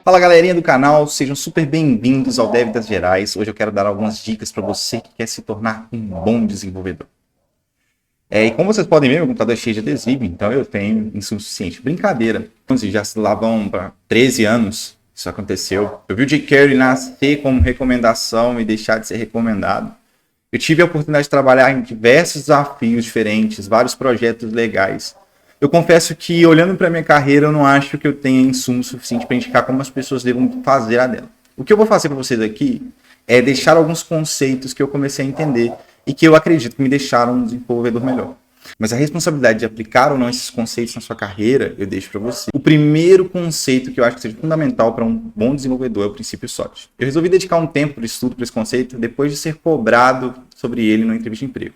Fala galerinha do canal, sejam super bem-vindos ao Dev das Gerais. Hoje eu quero dar algumas dicas para você que quer se tornar um bom desenvolvedor. E como vocês podem ver, meu computador é cheio de adesivo, então eu tenho insumo suficiente. Brincadeira, já lá vão para 13 anos isso aconteceu. Eu vi o jQuery nascer como recomendação e deixar de ser recomendado. Eu tive a oportunidade de trabalhar em diversos desafios diferentes, vários projetos legais. Eu confesso que, olhando para a minha carreira, eu não acho que eu tenha insumo suficiente para indicar como as pessoas devam fazer a dela. O que eu vou fazer para vocês aqui é deixar alguns conceitos que eu comecei a entender e que eu acredito que me deixaram um desenvolvedor melhor. Mas a responsabilidade de aplicar ou não esses conceitos na sua carreira, eu deixo para você. O primeiro conceito que eu acho que seja fundamental para um bom desenvolvedor é o princípio SWOT. Eu resolvi dedicar um tempo de estudo para esse conceito depois de ser cobrado sobre ele numa entrevista de emprego.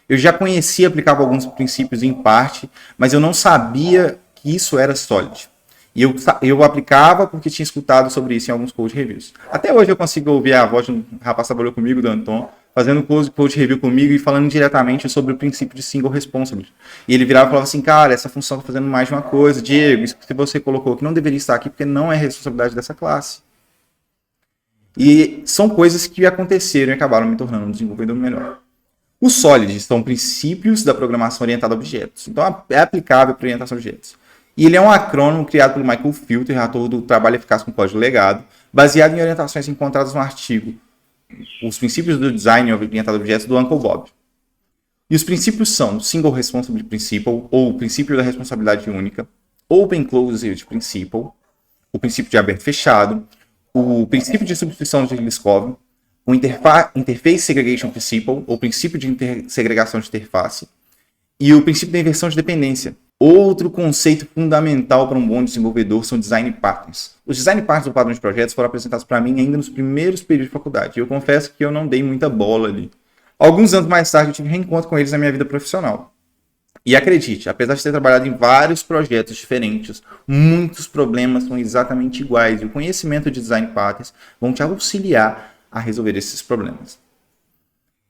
Eu já conhecia e aplicava alguns princípios em parte, mas eu não sabia que isso era SOLID. E eu aplicava porque tinha escutado sobre isso em alguns code reviews. Até hoje eu consigo ouvir a voz de um rapaz que trabalhou comigo, do Anton, fazendo code review comigo e falando diretamente sobre o princípio de single responsibility. E ele virava e falava assim, cara, essa função está fazendo mais de uma coisa. Diego, isso que você colocou aqui não deveria estar aqui porque não é responsabilidade dessa classe. E são coisas que aconteceram e acabaram me tornando um desenvolvedor melhor. Os SOLID são princípios da programação orientada a objetos. Então, é aplicável para orientação a objetos. E ele é um acrônimo criado pelo Michael Filter, autor do Trabalho Eficaz com Código Legado, baseado em orientações encontradas no artigo Os Princípios do Design Orientado a Objetos, do Uncle Bob. E os princípios são Single Responsibility Principle, ou o princípio da responsabilidade única, Open Closed Principle, o princípio de aberto e fechado, o princípio de substituição de Liskov, o Interface Segregation Principle, ou princípio de segregação de interface, e o princípio da inversão de dependência. Outro conceito fundamental para um bom desenvolvedor são design patterns. Os design patterns do padrão de projetos foram apresentados para mim ainda nos primeiros períodos de faculdade. Eu confesso que eu não dei muita bola ali. Alguns anos mais tarde eu tive reencontro com eles na minha vida profissional. E acredite, apesar de ter trabalhado em vários projetos diferentes, muitos problemas são exatamente iguais. E o conhecimento de design patterns vão te auxiliar a resolver esses problemas.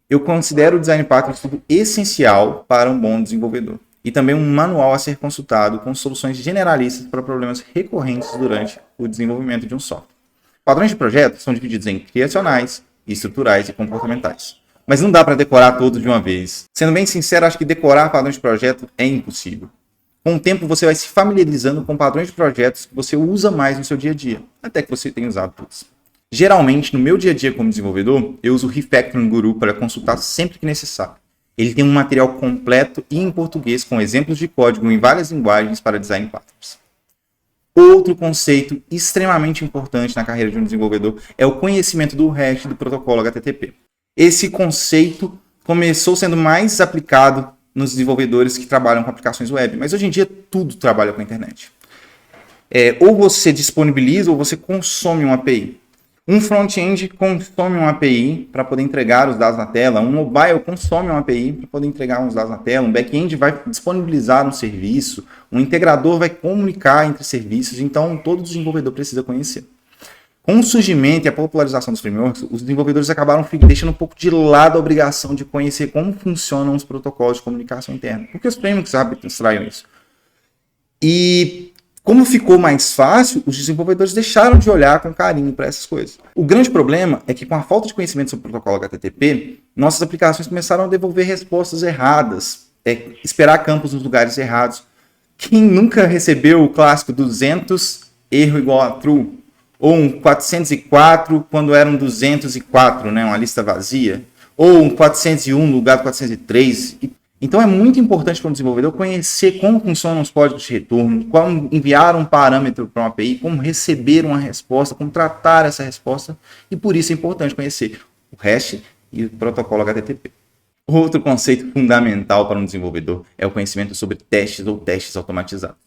Eu considero o design pattern um estudo essencial para um bom desenvolvedor. E também um manual a ser consultado com soluções generalistas para problemas recorrentes durante o desenvolvimento de um software. Padrões de projetos são divididos em criacionais, estruturais e comportamentais. Mas não dá para decorar todos de uma vez. Sendo bem sincero, acho que decorar padrões de projeto é impossível. Com o tempo, você vai se familiarizando com padrões de projetos que você usa mais no seu dia a dia, até que você tenha usado todos. Geralmente, no meu dia a dia como desenvolvedor, eu uso o Refactoring Guru para consultar sempre que necessário. Ele tem um material completo e em português com exemplos de código em várias linguagens para design patterns. Outro conceito extremamente importante na carreira de um desenvolvedor é o conhecimento do hash do protocolo HTTP. Esse conceito começou sendo mais aplicado nos desenvolvedores que trabalham com aplicações web, mas hoje em dia tudo trabalha com a internet. Ou você disponibiliza ou você consome uma API. Um front-end consome uma API para poder entregar os dados na tela, um mobile consome uma API para poder entregar os dados na tela, um back-end vai disponibilizar um serviço, um integrador vai comunicar entre serviços, então todo desenvolvedor precisa conhecer. Com o surgimento e a popularização dos frameworks, os desenvolvedores acabaram deixando um pouco de lado a obrigação de conhecer como funcionam os protocolos de comunicação interna, porque os frameworks abstraem isso. E como ficou mais fácil, os desenvolvedores deixaram de olhar com carinho para essas coisas. O grande problema é que, com a falta de conhecimento sobre o protocolo HTTP, nossas aplicações começaram a devolver respostas erradas, esperar campos nos lugares errados. Quem nunca recebeu o clássico 200, erro igual a true? Ou um 404 quando era um 204, né, uma lista vazia? Ou um 401 no lugar do 403? Então é muito importante para um desenvolvedor conhecer como funcionam os códigos de retorno, como enviar um parâmetro para uma API, como receber uma resposta, como tratar essa resposta, e por isso é importante conhecer o hash e o protocolo HTTP. Outro conceito fundamental para um desenvolvedor é o conhecimento sobre testes ou testes automatizados.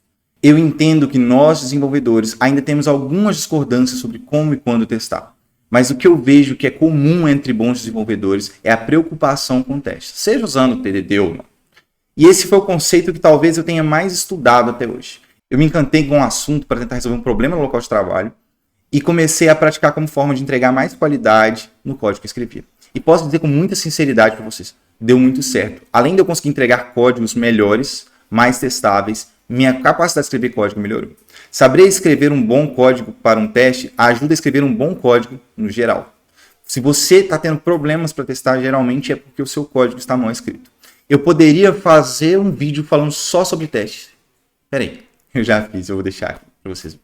Eu entendo que nós, desenvolvedores, ainda temos algumas discordâncias sobre como e quando testar. Mas o que eu vejo que é comum entre bons desenvolvedores é a preocupação com testes, seja usando o TDD ou não. E esse foi o conceito que talvez eu tenha mais estudado até hoje. Eu me encantei com um assunto para tentar resolver um problema no local de trabalho e comecei a praticar como forma de entregar mais qualidade no código que eu escrevia. E posso dizer com muita sinceridade para vocês, deu muito certo. Além de eu conseguir entregar códigos melhores, mais testáveis, Minha capacidade de escrever código melhorou. Saber escrever um bom código para um teste ajuda a escrever um bom código no geral. Se você está tendo problemas para testar, geralmente é porque o seu código está mal escrito. Eu poderia fazer um vídeo falando só sobre testes. Peraí, eu já fiz, eu vou deixar aqui para vocês.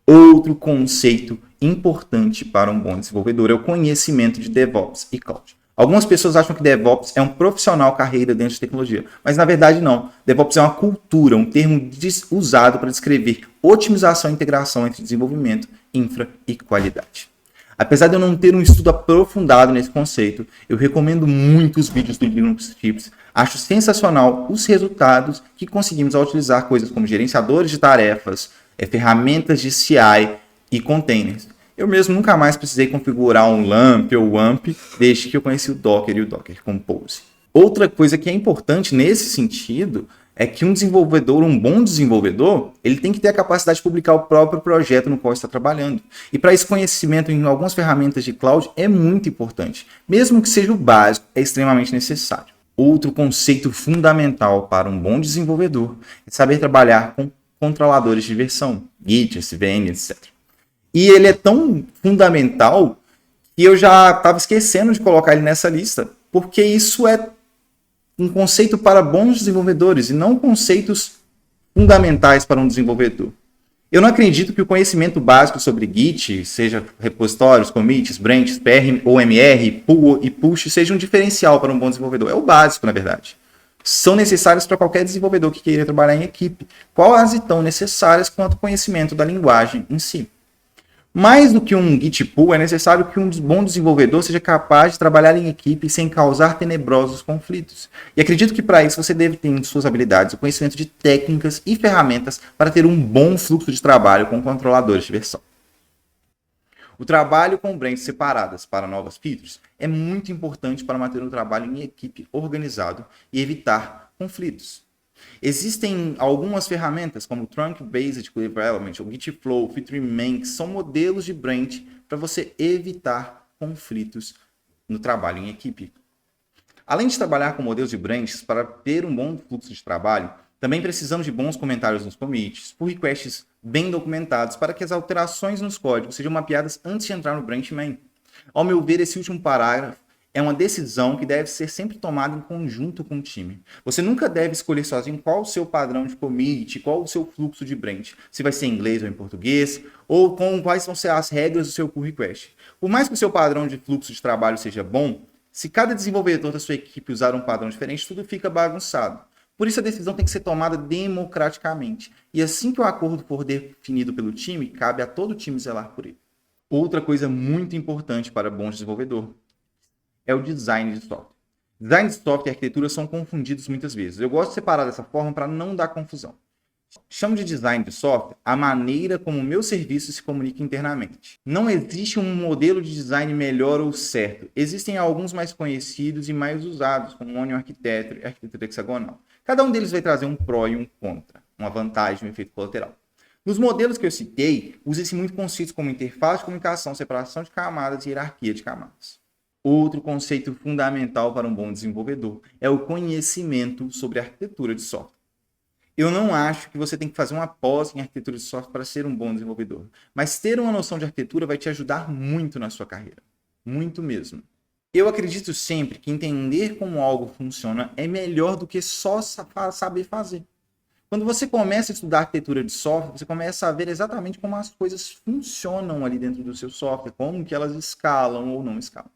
Outro conceito importante para um bom desenvolvedor é o conhecimento de DevOps e Cloud. Algumas pessoas acham que DevOps é um profissional carreira dentro de tecnologia, mas na verdade não. DevOps é uma cultura, um termo usado para descrever otimização e integração entre desenvolvimento, infra e qualidade. Apesar de eu não ter um estudo aprofundado nesse conceito, eu recomendo muito os vídeos do Linux Tips. Acho sensacional os resultados que conseguimos ao utilizar coisas como gerenciadores de tarefas, ferramentas de CI e containers. Eu mesmo nunca mais precisei configurar um LAMP ou WAMP desde que eu conheci o Docker e o Docker Compose. Outra coisa que é importante nesse sentido é que um bom desenvolvedor, ele tem que ter a capacidade de publicar o próprio projeto no qual está trabalhando. E para esse conhecimento em algumas ferramentas de cloud é muito importante. Mesmo que seja o básico, é extremamente necessário. Outro conceito fundamental para um bom desenvolvedor é saber trabalhar com controladores de versão, Git, SVN, etc. E ele é tão fundamental que eu já estava esquecendo de colocar ele nessa lista, porque isso é um conceito para bons desenvolvedores e não conceitos fundamentais para um desenvolvedor. Eu não acredito que o conhecimento básico sobre Git, seja repositórios, commits, branches, PR, OMR, pull e push, seja um diferencial para um bom desenvolvedor. É o básico, na verdade. São necessários para qualquer desenvolvedor que queira trabalhar em equipe, quase tão necessárias quanto o conhecimento da linguagem em si. Mais do que um Git pull, é necessário que um bom desenvolvedor seja capaz de trabalhar em equipe sem causar tenebrosos conflitos. E acredito que para isso você deve ter em suas habilidades o conhecimento de técnicas e ferramentas para ter um bom fluxo de trabalho com controladores de versão. O trabalho com branches separadas para novas features é muito importante para manter o trabalho em equipe organizado e evitar conflitos. Existem algumas ferramentas como o Trunk Based Development, o Gitflow, FeatureMan, que são modelos de branch para você evitar conflitos no trabalho em equipe. Além de trabalhar com modelos de branches para ter um bom fluxo de trabalho, também precisamos de bons comentários nos commits, pull requests bem documentados para que as alterações nos códigos sejam mapeadas antes de entrar no branch main. Ao meu ver, esse último parágrafo é uma decisão que deve ser sempre tomada em conjunto com o time. Você nunca deve escolher sozinho qual o seu padrão de commit, qual o seu fluxo de branch, se vai ser em inglês ou em português, ou com quais vão ser as regras do seu pull request. Por mais que o seu padrão de fluxo de trabalho seja bom, se cada desenvolvedor da sua equipe usar um padrão diferente, tudo fica bagunçado. Por isso a decisão tem que ser tomada democraticamente. E assim que o acordo for definido pelo time, cabe a todo o time zelar por ele. Outra coisa muito importante para bom desenvolvedor é o design de software. Design de software e arquitetura são confundidos muitas vezes. Eu gosto de separar dessa forma para não dar confusão. Chamo de design de software a maneira como o meu serviço se comunica internamente. Não existe um modelo de design melhor ou certo. Existem alguns mais conhecidos e mais usados, como o Onion Architecture e a arquitetura hexagonal. Cada um deles vai trazer um pró e um contra, uma vantagem e um efeito colateral. Nos modelos que eu citei, usa-se muito conceitos como interface de comunicação, separação de camadas e hierarquia de camadas. Outro conceito fundamental para um bom desenvolvedor é o conhecimento sobre a arquitetura de software. Eu não acho que você tem que fazer uma pós em arquitetura de software para ser um bom desenvolvedor, mas ter uma noção de arquitetura vai te ajudar muito na sua carreira. Muito mesmo. Eu acredito sempre que entender como algo funciona é melhor do que só saber fazer. Quando você começa a estudar arquitetura de software, você começa a ver exatamente como as coisas funcionam ali dentro do seu software, como que elas escalam ou não escalam.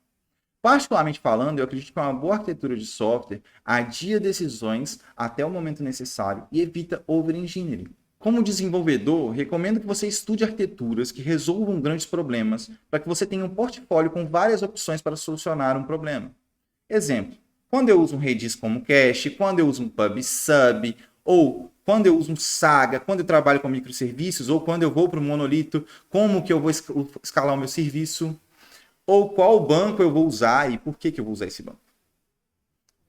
Particularmente falando, eu acredito que uma boa arquitetura de software adia decisões até o momento necessário e evita overengineering. Como desenvolvedor, recomendo que você estude arquiteturas que resolvam grandes problemas para que você tenha um portfólio com várias opções para solucionar um problema. Exemplo, quando eu uso um Redis como cache, quando eu uso um pub/sub, ou quando eu uso um Saga, quando eu trabalho com microserviços, ou quando eu vou para o monolito, como que eu vou escalar o meu serviço, ou qual banco eu vou usar e por que eu vou usar esse banco.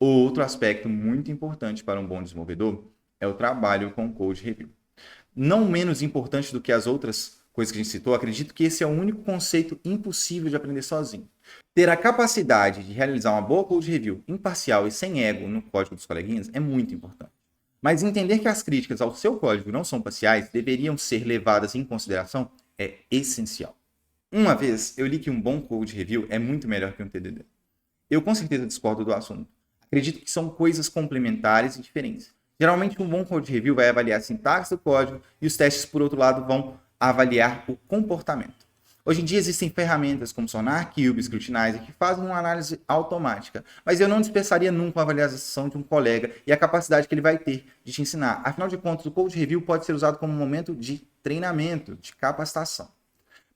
Outro aspecto muito importante para um bom desenvolvedor é o trabalho com code review. Não menos importante do que as outras coisas que a gente citou, acredito que esse é o único conceito impossível de aprender sozinho. Ter a capacidade de realizar uma boa code review imparcial e sem ego no código dos coleguinhas é muito importante. Mas entender que as críticas ao seu código não são parciais, deveriam ser levadas em consideração, é essencial. Uma vez eu li que um bom code review é muito melhor que um TDD. Eu com certeza discordo do assunto. Acredito que são coisas complementares e diferentes. Geralmente um bom code review vai avaliar a sintaxe do código e os testes, por outro lado, vão avaliar o comportamento. Hoje em dia existem ferramentas como Sonar, Cube, Scrutinizer que fazem uma análise automática, mas eu não dispensaria nunca a avaliação de um colega e a capacidade que ele vai ter de te ensinar. Afinal de contas, o code review pode ser usado como um momento de treinamento, de capacitação.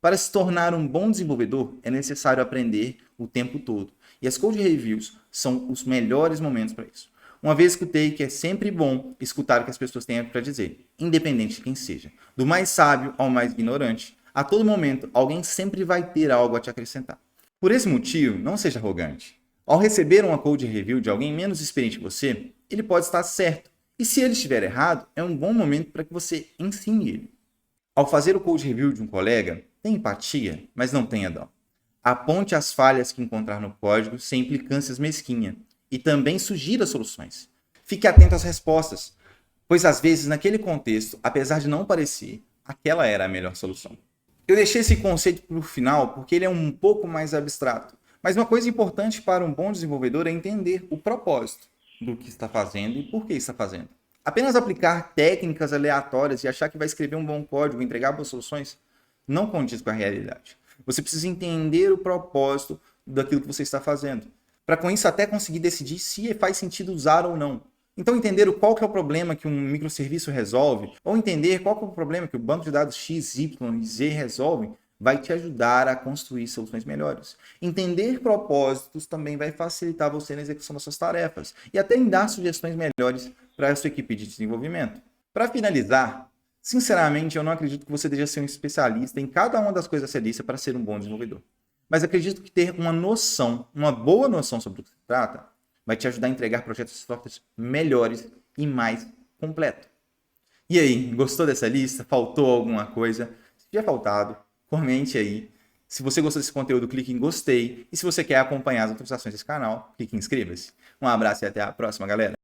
Para se tornar um bom desenvolvedor, é necessário aprender o tempo todo. E as code reviews são os melhores momentos para isso. Uma vez escutei que é sempre bom escutar o que as pessoas têm para dizer, independente de quem seja. Do mais sábio ao mais ignorante, a todo momento alguém sempre vai ter algo a te acrescentar. Por esse motivo, não seja arrogante. Ao receber uma code review de alguém menos experiente que você, ele pode estar certo. E se ele estiver errado, é um bom momento para que você ensine ele. Ao fazer o code review de um colega, tenha empatia, mas não tenha dó. Aponte as falhas que encontrar no código sem implicâncias mesquinhas e também sugira soluções. Fique atento às respostas, pois às vezes naquele contexto, apesar de não parecer, aquela era a melhor solução. Eu deixei esse conceito para o final porque ele é um pouco mais abstrato, mas uma coisa importante para um bom desenvolvedor é entender o propósito do que está fazendo e por que está fazendo. Apenas aplicar técnicas aleatórias e achar que vai escrever um bom código e entregar boas soluções não condiz com a realidade. Você precisa entender o propósito daquilo que você está fazendo, para com isso até conseguir decidir se faz sentido usar ou não. Então entender qual que é o problema que um microserviço resolve, ou entender qual que é o problema que o banco de dados X, Y e Z resolve, vai te ajudar a construir soluções melhores. Entender propósitos também vai facilitar você na execução das suas tarefas e até em dar sugestões melhores para a sua equipe de desenvolvimento. Para finalizar, sinceramente, eu não acredito que você deveria ser um especialista em cada uma das coisas a ser lista para ser um bom desenvolvedor. Mas acredito que ter uma noção, uma boa noção sobre o que se trata, vai te ajudar a entregar projetos de softwares melhores e mais completos. E aí, gostou dessa lista? Faltou alguma coisa? Se tiver faltado, comente aí. Se você gostou desse conteúdo, clique em gostei. E se você quer acompanhar as atualizações desse canal, clique em inscreva-se. Um abraço e até a próxima, galera.